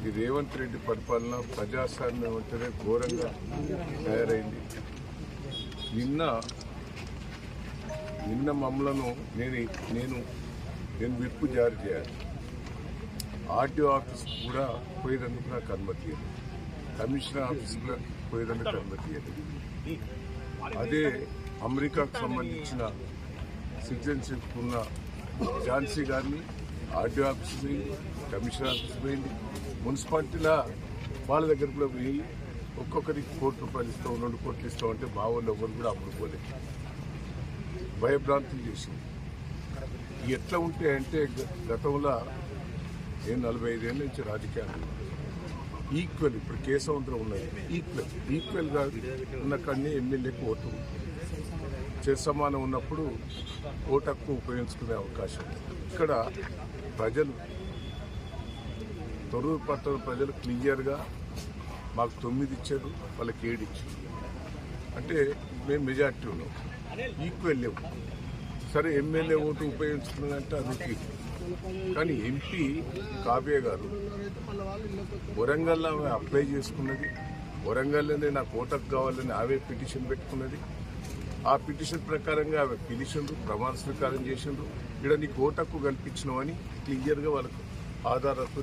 ఈ రేవంత్ రెడ్డి పరిపాలన ప్రజాస్వామ్యం అంటేనే ఘోరంగా తయారైంది. నిన్న మమ్మలను నేను విప్పు జారీ చేయాలి. ఆర్టీఓ ఆఫీస్ కూడా పోయేందుకు నాకు అనుమతి లేదు. కమిషనర్ ఆఫీస్ కూడా పోయేందుకు అనుమతి లేదు. అదే అమెరికాకు సంబంధించిన సిటిజన్షిప్ ఉన్న ఝాన్సీ గారిని ఆర్టీఓ ఆఫీస్ పోయింది, కమిషనర్ ఆఫీస్ పోయింది, మున్సిపాలిటీలో వాళ్ళ దగ్గర కూడా పోయి ఒక్కొక్కరికి ₹1 ఇస్తాం, 2 కోట్లు ఇస్తాం అంటే మా వాళ్ళు ఎవరు కూడా అప్పుడు పోలేదు. భయభ్రాంతులు చేసింది. ఎట్లా ఉంటాయంటే గతంలో నేను 45 ఏళ్ళ నుంచి రాజకీయాలు ఈక్వల్, ఇప్పుడు కేశవంతరం ఉన్నది ఈక్వల్గా ఉన్న కాడనే ఎమ్మెల్యేకి ఓటు సమానం ఉన్నప్పుడు ఓటు హక్కు ఉపయోగించుకునే అవకాశం. ఇక్కడ ప్రజలు తొర్రూరు పట్టణ ప్రజలు క్లియర్గా మాకు 9 ఇచ్చారు, వాళ్ళకి 7 ఇచ్చారు. అంటే మేము మెజార్టీ ఉన్నాం, ఈక్వల్ లేవు. సరే ఎమ్మెల్యే ఓటు ఉపయోగించుకున్నదంటే అది. కానీ ఎంపీ కావ్య గారు వరంగల్లో అప్లై చేసుకున్నది, వరంగల్లోనే నాకు ఓటకు కావాలని ఆమె పిటిషన్ పెట్టుకున్నది. ఆ పిటిషన్ ప్రకారంగా ఆమె పిలిచిండ్రు, ప్రమాణ స్వీకారం చేసిండ్రు. ఇక్కడ నీకు ఓటకు కల్పించినామని క్లియర్గా వాళ్ళకు ఆధారాలతో